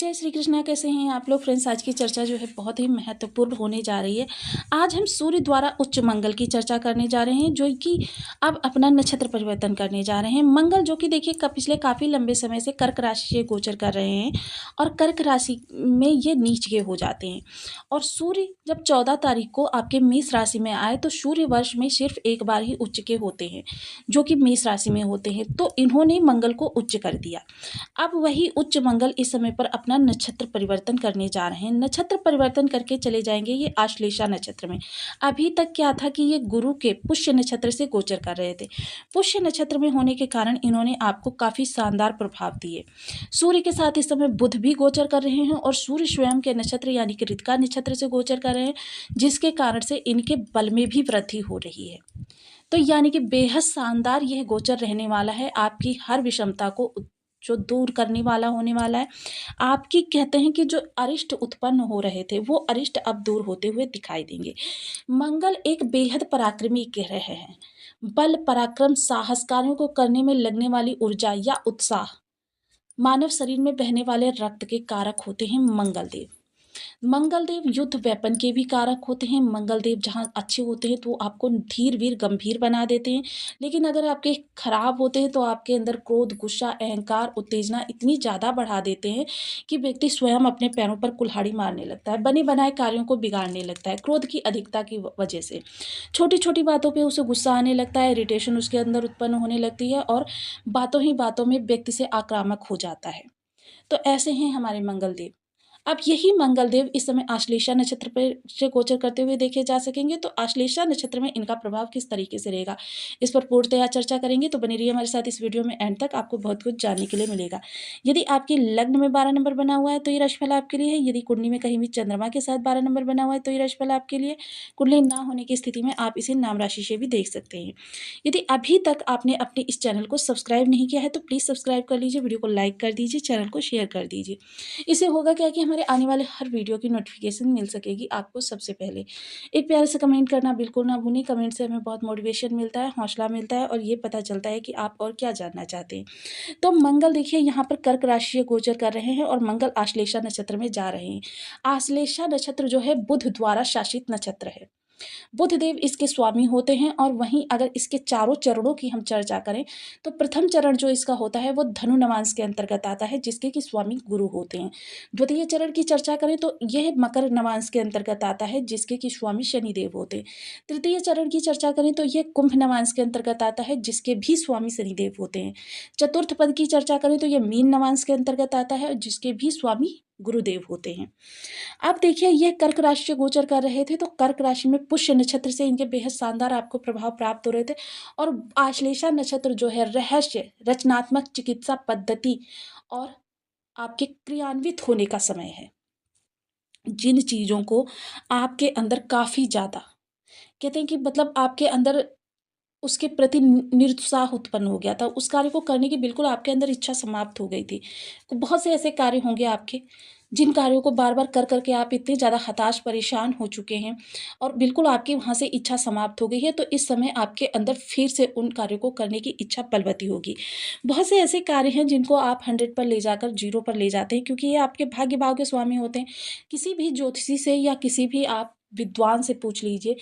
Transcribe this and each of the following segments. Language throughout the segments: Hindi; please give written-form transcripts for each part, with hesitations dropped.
जय श्री कृष्णा। कैसे हैं आप लोग फ्रेंड्स? आज की चर्चा जो है बहुत ही महत्वपूर्ण होने जा रही है। आज हम सूर्य द्वारा उच्च मंगल की चर्चा करने जा रहे हैं, जो कि अब अपना नक्षत्र परिवर्तन करने जा रहे हैं। मंगल जो कि देखिए पिछले काफ़ी लंबे समय से कर्क राशि से गोचर कर रहे हैं और कर्क राशि में ये नीच के हो जाते हैं। और सूर्य जब 14 तारीख को आपके मेष राशि में आए तो सूर्य वर्ष में सिर्फ एक बार ही उच्च के होते हैं, जो कि मेष राशि में होते हैं। तो इन्होंने मंगल को उच्च कर दिया। अब वही उच्च मंगल इस समय पर अपना नक्षत्र परिवर्तन करने जा रहे हैं। नक्षत्र परिवर्तन करके चले जाएंगे ये आश्लेषा नक्षत्र में। अभी तक क्या था कि ये गुरु के पुष्य नक्षत्र से गोचर कर रहे थे। पुष्य नक्षत्र में होने के कारण इन्होंने आपको काफ़ी शानदार प्रभाव दिए। सूर्य के साथ इस समय बुध भी गोचर कर रहे हैं और सूर्य स्वयं के नक्षत्र यानी कि कृत्तिका नक्षत्र से गोचर कर रहे हैं, जिसके कारण से इनके बल में भी वृद्धि हो रही है। तो यानी कि बेहद शानदार यह गोचर रहने वाला है। आपकी हर विषमता को जो दूर करने वाला होने वाला है। आपकी कहते हैं कि जो अरिष्ट उत्पन्न हो रहे थे वो अरिष्ट अब दूर होते हुए दिखाई देंगे। मंगल एक बेहद पराक्रमी ग्रह है। बल, पराक्रम, साहस, कार्यों को करने में लगने वाली ऊर्जा या उत्साह, मानव शरीर में बहने वाले रक्त के कारक होते हैं मंगल देव। मंगल देव युद्ध वेपन के भी कारक होते हैं। मंगल देव जहाँ अच्छे होते हैं तो आपको धीर वीर गंभीर बना देते हैं, लेकिन अगर आपके खराब होते हैं तो आपके अंदर क्रोध, गुस्सा, अहंकार, उत्तेजना इतनी ज़्यादा बढ़ा देते हैं कि व्यक्ति स्वयं अपने पैरों पर कुल्हाड़ी मारने लगता है, बने बनाए कार्यों को बिगाड़ने लगता है। क्रोध की अधिकता की वजह से छोटी छोटी बातों पर उसे गुस्सा आने लगता है, इरिटेशन उसके अंदर उत्पन्न होने लगती है और बातों ही बातों में व्यक्ति से आक्रामक हो जाता है। तो ऐसे हैं हमारे मंगल देव। अब यही मंगल देव इस समय आश्लेषा नक्षत्र पर से गोचर करते हुए देखे जा सकेंगे। तो आश्लेषा नक्षत्र में इनका प्रभाव किस तरीके से रहेगा, इस पर पूर्णतया चर्चा करेंगे। तो बने रहिए हमारे साथ इस वीडियो में एंड तक, आपको बहुत कुछ जानने के लिए मिलेगा। यदि आपकी लग्न में 12 नंबर बना हुआ है तो ये राशिफल आपके लिए है। यदि कुंडली में कहीं भी चंद्रमा के साथ 12 नंबर बना हुआ है तो ये राशिफल आपके लिए। कुंडली ना होने की स्थिति में आप इसे नाम राशि से भी देख सकते हैं। यदि अभी तक आपने अपने इस चैनल को सब्सक्राइब नहीं किया है तो प्लीज़ सब्सक्राइब कर लीजिए, वीडियो को लाइक कर दीजिए, चैनल को शेयर कर दीजिए। इससे होगा क्या कि हमारे आने वाले हर वीडियो की नोटिफिकेशन मिल सकेगी आपको सबसे पहले। एक प्यारे से कमेंट करना बिल्कुल ना भूलें। कमेंट से हमें बहुत मोटिवेशन मिलता है, हौसला मिलता है और ये पता चलता है कि आप और क्या जानना चाहते हैं। तो मंगल देखिए यहाँ पर कर्क राशि से गोचर कर रहे हैं और मंगल आश्लेषा नक्षत्र में जा रहे हैं। आश्लेषा नक्षत्र जो है बुध द्वारा शासित नक्षत्र है। बुध देव इसके स्वामी होते हैं। और वहीं अगर इसके चारों चरणों की हम चर्चा करें तो प्रथम चरण जो इसका होता है वो धनु नवांश के अंतर्गत आता है, जिसके कि स्वामी गुरु होते हैं। द्वितीय चरण की चर्चा करें तो यह मकर नवांश के अंतर्गत आता है, जिसके कि स्वामी शनिदेव होते हैं। तृतीय चरण की चर्चा करें तो यह कुंभ नवांश के अंतर्गत आता है, जिसके भी स्वामी शनिदेव होते हैं। चतुर्थ पद की चर्चा करें तो यह मीन नवांश के अंतर्गत आता है, जिसके भी स्वामी गुरुदेव होते हैं। अब देखिए ये कर्क राशि से गोचर कर रहे थे तो कर्क राशि में पुष्य नक्षत्र से इनके बेहद शानदार आपको प्रभाव प्राप्त हो रहे थे। और आश्लेषा नक्षत्र जो है रहस्य, रचनात्मक चिकित्सा पद्धति और आपके क्रियान्वित होने का समय है। जिन चीज़ों को आपके अंदर काफ़ी ज़्यादा कहते हैं कि मतलब आपके अंदर उसके प्रति निरुत्साह उत्पन्न हो गया था, उस कार्य को करने की बिल्कुल आपके अंदर इच्छा समाप्त हो गई थी। तो बहुत से ऐसे कार्य होंगे आपके, जिन कार्यों को बार बार कर करके आप इतने ज़्यादा हताश परेशान हो चुके हैं और बिल्कुल आपकी वहाँ से इच्छा समाप्त हो गई है। तो इस समय आपके अंदर फिर से उन कार्यों को करने की इच्छा बलवती होगी। बहुत से ऐसे कार्य हैं जिनको आप 100 पर ले जाकर 0 पर ले जाते हैं, क्योंकि ये आपके भाग्य भाव के स्वामी होते हैं। किसी भी ज्योतिषी से या किसी भी आप विद्वान से पूछ लीजिए,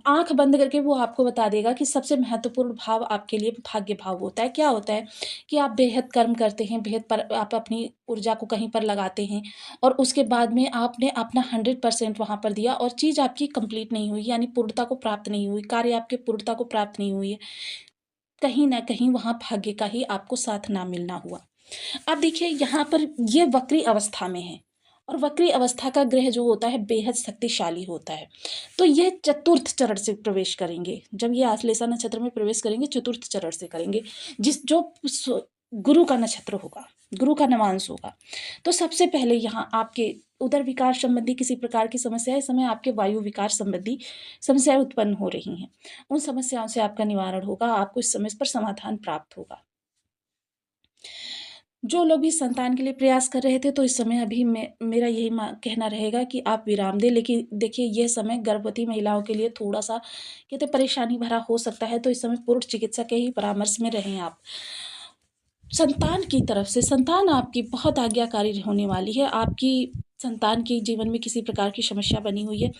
आँख बंद करके वो आपको बता देगा कि सबसे महत्वपूर्ण भाव आपके लिए भाग्य भाव होता है। क्या होता है कि आप बेहद कर्म करते हैं, बेहद पर आप अपनी ऊर्जा को कहीं पर लगाते हैं और उसके बाद में आपने अपना 100% वहाँ पर दिया और चीज़ आपकी कंप्लीट नहीं हुई, यानी पूर्णता को प्राप्त नहीं हुई, कार्य आपके पूर्णता को प्राप्त नहीं हुई है। कहीं न कहीं वहाँ भाग्य का ही आपको साथ ना मिलना हुआ। अब देखिए यहाँ पर ये वक्री अवस्था में है और वक्री अवस्था का ग्रह जो होता है बेहद शक्तिशाली होता है। तो ये चतुर्थ चरण से प्रवेश करेंगे। जब ये आश्लेषा नक्षत्र में प्रवेश करेंगे चतुर्थ चरण से करेंगे, जिस जो गुरु का नक्षत्र होगा, गुरु का नवांश होगा। तो सबसे पहले यहाँ आपके उदर विकार संबंधी किसी प्रकार की समस्या, इस समय आपके वायु विकार संबंधी समस्याएं उत्पन्न हो रही हैं, उन समस्याओं से आपका निवारण होगा, आपको इस समय पर समाधान प्राप्त होगा। जो लोग भी संतान के लिए प्रयास कर रहे थे तो इस समय अभी मेरा यही कहना रहेगा कि आप विराम दें। लेकिन देखिए यह समय गर्भवती महिलाओं के लिए थोड़ा सा कहते परेशानी भरा हो सकता है, तो इस समय पूर्ण चिकित्सा के ही परामर्श में रहें आप। संतान की तरफ से संतान आपकी बहुत आज्ञाकारी होने वाली है। आपकी संतान के जीवन में किसी प्रकार की समस्या बनी हुई है,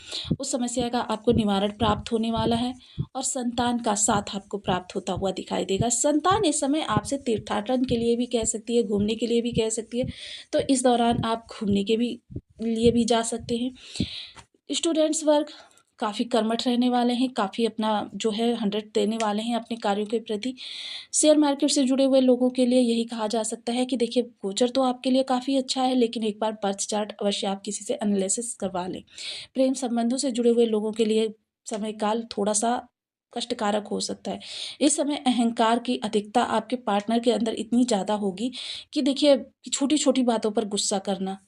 उस समस्या का आपको निवारण प्राप्त होने वाला है और संतान का साथ आपको प्राप्त होता हुआ दिखाई देगा। संतान इस समय आपसे तीर्थाटन के लिए भी कह सकती है, घूमने के लिए भी कह सकती है, तो इस दौरान आप घूमने के भी लिए भी जा सकते हैं। स्टूडेंट्स वर्ग काफ़ी कर्मठ रहने वाले हैं, काफ़ी अपना जो है 100 देने वाले हैं अपने कार्यों के प्रति। शेयर मार्केट से जुड़े हुए लोगों के लिए यही कहा जा सकता है कि देखिए गोचर तो आपके लिए काफ़ी अच्छा है, लेकिन एक बार बर्थ चार्ट अवश्य आप किसी से एनालिसिस करवा लें। प्रेम संबंधों से जुड़े हुए लोगों के लिए समय काल थोड़ा-सा कष्टकारक हो सकता है। इस समय अहंकार की अधिकता आपके पार्टनर के अंदर इतनी ज़्यादा होगी कि देखिए छोटी-छोटी बातों पर गुस्सा करना,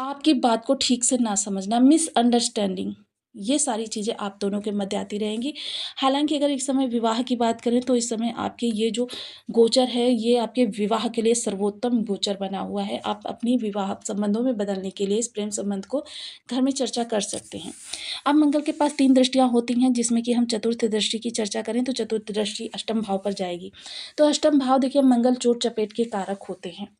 आपकी बात को ठीक से ना समझना, मिसअंडरस्टैंडिंग, ये सारी चीज़ें आप दोनों के मध्य आती रहेंगी। हालाँकि अगर इस समय विवाह की बात करें तो इस समय आपके ये जो गोचर है, ये आपके विवाह के लिए सर्वोत्तम गोचर बना हुआ है। आप अपनी विवाह संबंधों में बदलने के लिए इस प्रेम संबंध को घर में चर्चा कर सकते हैं। अब मंगल के पास 3 दृष्टियाँ होती हैं, जिसमें कि हम चतुर्थ दृष्टि की चर्चा करें तो चतुर्थ दृष्टि अष्टम भाव पर जाएगी। तो अष्टम भाव देखिए मंगल चोट-चपेट के कारक होते हैं।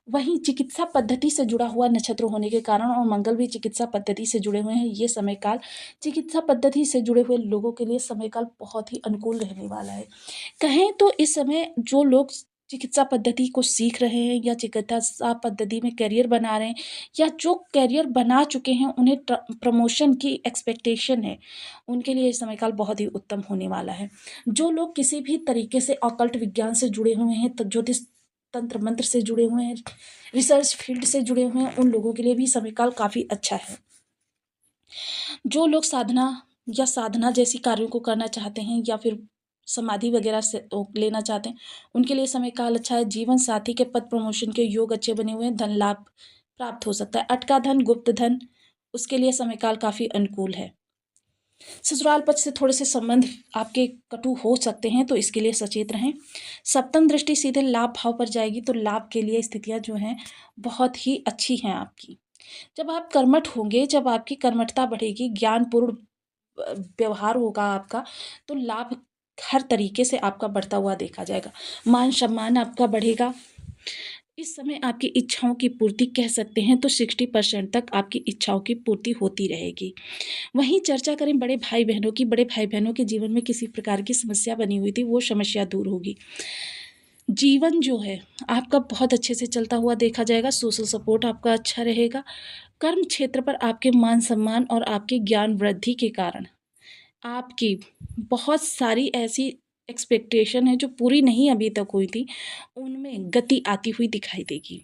वहीं चिकित्सा पद्धति से जुड़ा हुआ नक्षत्र होने के कारण और मंगल भी चिकित्सा पद्धति से जुड़े हुए हैं, ये समय काल चिकित्सा पद्धति से जुड़े हुए लोगों के लिए समय काल बहुत ही अनुकूल रहने वाला है। कहें तो इस समय जो लोग चिकित्सा पद्धति को सीख रहे हैं या चिकित्सा पद्धति में करियर बना रहे हैं या जो करियर बना चुके हैं, उन्हें प्रमोशन की एक्सपेक्टेशन है, उनके लिए ये समय काल बहुत ही उत्तम होने वाला है। जो लोग किसी भी तरीके से ऑकल्ट विज्ञान से जुड़े हुए हैं, ज्योतिष तंत्र मंत्र से जुड़े हुए हैं, रिसर्च फील्ड से जुड़े हुए हैं, उन लोगों के लिए भी समय काल काफ़ी अच्छा है। जो लोग साधना जैसी कार्यों को करना चाहते हैं या फिर समाधि वगैरह से लेना चाहते हैं, उनके लिए समय काल अच्छा है। जीवन साथी के पद प्रमोशन के योग अच्छे बने हुए हैं, धन लाभ प्राप्त हो सकता है। अटका धन, गुप्त धन, उसके लिए समय काल काफ़ी अनुकूल है। ससुराल पक्ष से थोड़े से संबंध आपके कटु हो सकते हैं, तो इसके लिए सचेत रहें। सप्तम दृष्टि सीधे लाभ भाव पर जाएगी, तो लाभ के लिए स्थितियाँ जो हैं बहुत ही अच्छी हैं आपकी। जब आप कर्मठ होंगे, जब आपकी कर्मठता बढ़ेगी, ज्ञानपूर्ण व्यवहार होगा आपका, तो लाभ हर तरीके से आपका बढ़ता हुआ देखा जाएगा। मान-सम्मान आपका बढ़ेगा। इस समय आपकी इच्छाओं की पूर्ति कह सकते हैं तो 60% तक आपकी इच्छाओं की पूर्ति होती रहेगी। वहीं चर्चा करें बड़े भाई-बहनों की, बड़े भाई-बहनों के जीवन में किसी प्रकार की समस्या बनी हुई थी, वो समस्या दूर होगी। जीवन जो है आपका बहुत अच्छे से चलता हुआ देखा जाएगा, सोशल सपोर्ट आपका अच्छा रहेगा। कर्म क्षेत्र पर आपके मान-सम्मान और आपके ज्ञान वृद्धि के कारण आपकी बहुत सारी ऐसी एक्सपेक्टेशन है जो पूरी नहीं अभी तक हुई थी, उनमें गति आती हुई दिखाई देगी।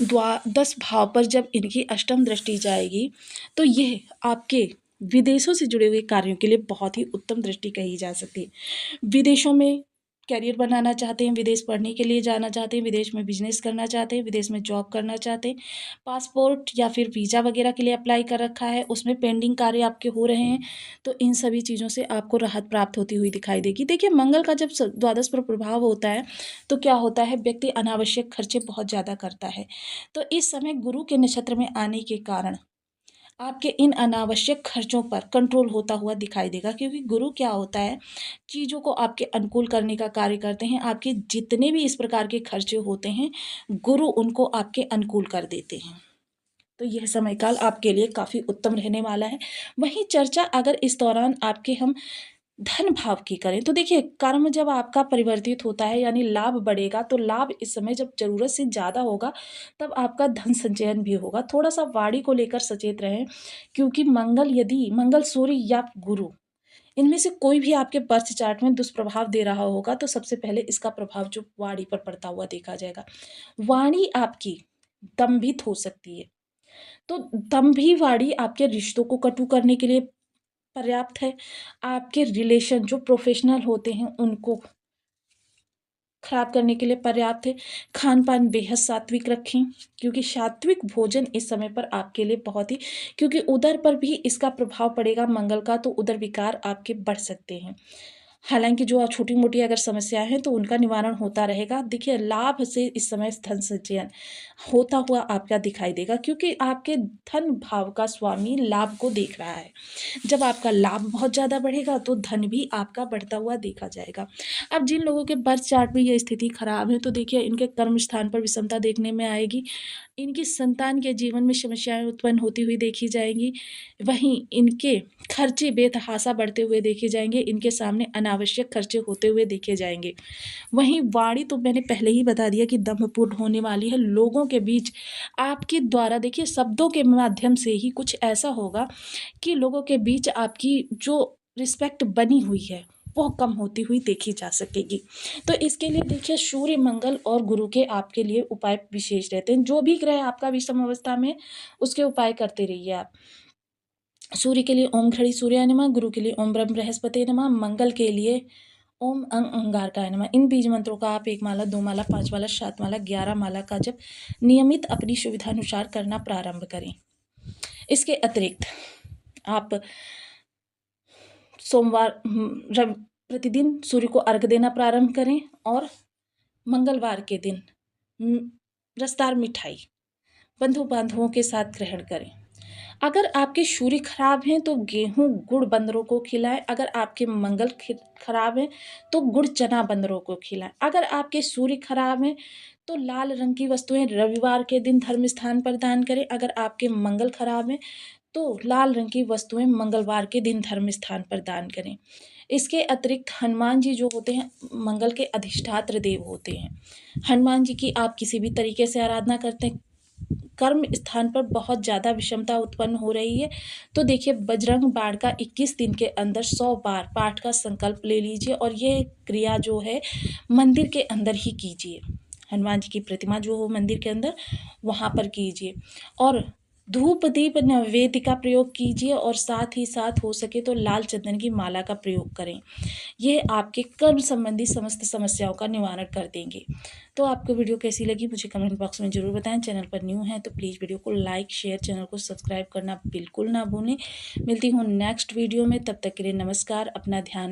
10 भाव पर जब इनकी अष्टम दृष्टि जाएगी, तो यह आपके विदेशों से जुड़े हुए कार्यों के लिए बहुत ही उत्तम दृष्टि कही जा सकती है। विदेशों में करियर बनाना चाहते हैं, विदेश पढ़ने के लिए जाना चाहते हैं, विदेश में बिजनेस करना चाहते हैं, विदेश में जॉब करना चाहते हैं, पासपोर्ट या फिर वीज़ा वगैरह के लिए अप्लाई कर रखा है, उसमें पेंडिंग कार्य आपके हो रहे हैं, तो इन सभी चीज़ों से आपको राहत प्राप्त होती हुई दिखाई देगी। देखिए मंगल का जब द्वादश पर प्रभाव होता है, तो क्या होता है, व्यक्ति अनावश्यक खर्चे बहुत ज़्यादा करता है। तो इस समय गुरु के नक्षत्र में आने के कारण आपके इन अनावश्यक खर्चों पर कंट्रोल होता हुआ दिखाई देगा, क्योंकि गुरु क्या होता है, चीज़ों को आपके अनुकूल करने का कार्य करते हैं। आपके जितने भी इस प्रकार के खर्चे होते हैं, गुरु उनको आपके अनुकूल कर देते हैं। तो यह समय काल आपके लिए काफ़ी उत्तम रहने वाला है। वहीं चर्चा अगर इस दौरान आपके हम धन भाव की करें, तो देखिए कर्म जब आपका परिवर्तित होता है यानी लाभ बढ़ेगा, तो लाभ इस समय जब ज़रूरत से ज़्यादा होगा, तब आपका धन संचयन भी होगा। थोड़ा-सा वाणी को लेकर सचेत रहें, क्योंकि मंगल, सूर्य या गुरु, इनमें से कोई भी आपके बर्थ चार्ट में दुष्प्रभाव दे रहा होगा, तो सबसे पहले इसका प्रभाव जो वाणी पर पड़ता हुआ देखा जाएगा। वाणी आपकी दंभित हो सकती है, तो दंभी वाणी आपके रिश्तों को कटु करने के लिए पर्याप्त है। आपके रिलेशन जो प्रोफ़ेशनल होते हैं, उनको ख़राब करने के लिए पर्याप्त है। खान-पान बेहद सात्विक रखें, क्योंकि सात्विक भोजन इस समय पर आपके लिए बहुत ही, क्योंकि उदर पर भी इसका प्रभाव पड़ेगा मंगल का, तो उदर विकार आपके बढ़ सकते हैं। हालाँकि जो छोटी-मोटी अगर समस्याएँ हैं तो उनका निवारण होता रहेगा। देखिए लाभ से इस समय धन सृजन होता हुआ आपका दिखाई देगा, क्योंकि आपके धन भाव का स्वामी लाभ को देख रहा है। जब आपका लाभ बहुत ज़्यादा बढ़ेगा तो धन भी आपका बढ़ता हुआ देखा जाएगा। अब जिन लोगों के बर्थ चार्ट में ये स्थिति खराब है तो देखिए इनके कर्म स्थान पर विषमता देखने में आएगी। इनकी संतान के जीवन में समस्याएँ उत्पन्न होती हुई देखी जाएँगी। वहीं इनके खर्चे बेतहाशा बढ़ते हुए देखे जाएँगे। इनके सामने अनावश्यक खर्चे होते हुए देखे जाएँगे। वहीं वाणी तो मैंने पहले ही बता दिया कि दंभपूर्ण होने वाली है। लोगों के बीच आपके द्वारा देखिए शब्दों के माध्यम से ही कुछ ऐसा होगा कि लोगों के बीच आपकी जो रिस्पेक्ट बनी हुई है वो कम होती हुई देखी जा सकेगी। तो इसके लिए देखिए सूर्य, मंगल और गुरु के आपके लिए उपाय विशेष रहते हैं। जो भी ग्रह आपका विषम अवस्था में उसके उपाय करते रहिए आप। सूर्य के लिए ओम घड़ी सूर्याय नमः, गुरु के लिए ओम ब्रह्म बृहस्पति नमः, मंगल के लिए ओम अंगारकाय नमः। इन बीज मंत्रों का आप 1 माला, 2 माला, 5 माला, 7 माला, 11 माला का जप नियमित अपनी सुविधानुसार करना प्रारंभ करें। इसके अतिरिक्त आप सोमवार प्रतिदिन सूर्य को अर्घ देना प्रारंभ करें और मंगलवार के दिन रसदार मिठाई बंधु-बांधवों के साथ ग्रहण करें। अगर आपके सूर्य खराब हैं तो गेहूँ, गुड़ बंदरों को खिलाएँ। अगर आपके मंगल खराब हैं तो गुड़ चना बंदरों को खिलाएँ। अगर आपके सूर्य खराब हैं तो लाल रंग की वस्तुएँ रविवार के दिन धर्म स्थान पर दान करें। अगर आपके मंगल खराब हैं तो लाल रंग की वस्तुएँ मंगलवार के दिन धर्म स्थान पर दान करें। इसके अतिरिक्त हनुमान जी जो होते हैं मंगल के अधिष्ठात्र देव होते हैं। हनुमान जी की आप किसी भी तरीके से आराधना करते हैं, कर्म स्थान पर बहुत ज़्यादा विषमता उत्पन्न हो रही है तो देखिए बजरंग बाण का 21 दिन के अंदर 100 बार पाठ का संकल्प ले लीजिए और ये क्रिया जो है मंदिर के अंदर ही कीजिए। हनुमान जी की प्रतिमा जो हो मंदिर के अंदर वहाँ पर कीजिए और धूप दीप नैवेद्य का प्रयोग कीजिए और साथ ही साथ हो सके तो लाल चंदन की माला का प्रयोग करें। ये आपके कर्म संबंधी समस्त समस्याओं का निवारण कर देंगे। तो आपको वीडियो कैसी लगी मुझे कमेंट बॉक्स में ज़रूर बताएं। चैनल पर न्यू हैं तो प्लीज़ वीडियो को लाइक शेयर, चैनल को सब्सक्राइब करना बिल्कुल ना भूलें। मिलती हूँ नेक्स्ट वीडियो में, तब तक के लिए नमस्कार। अपना ध्यान रखें।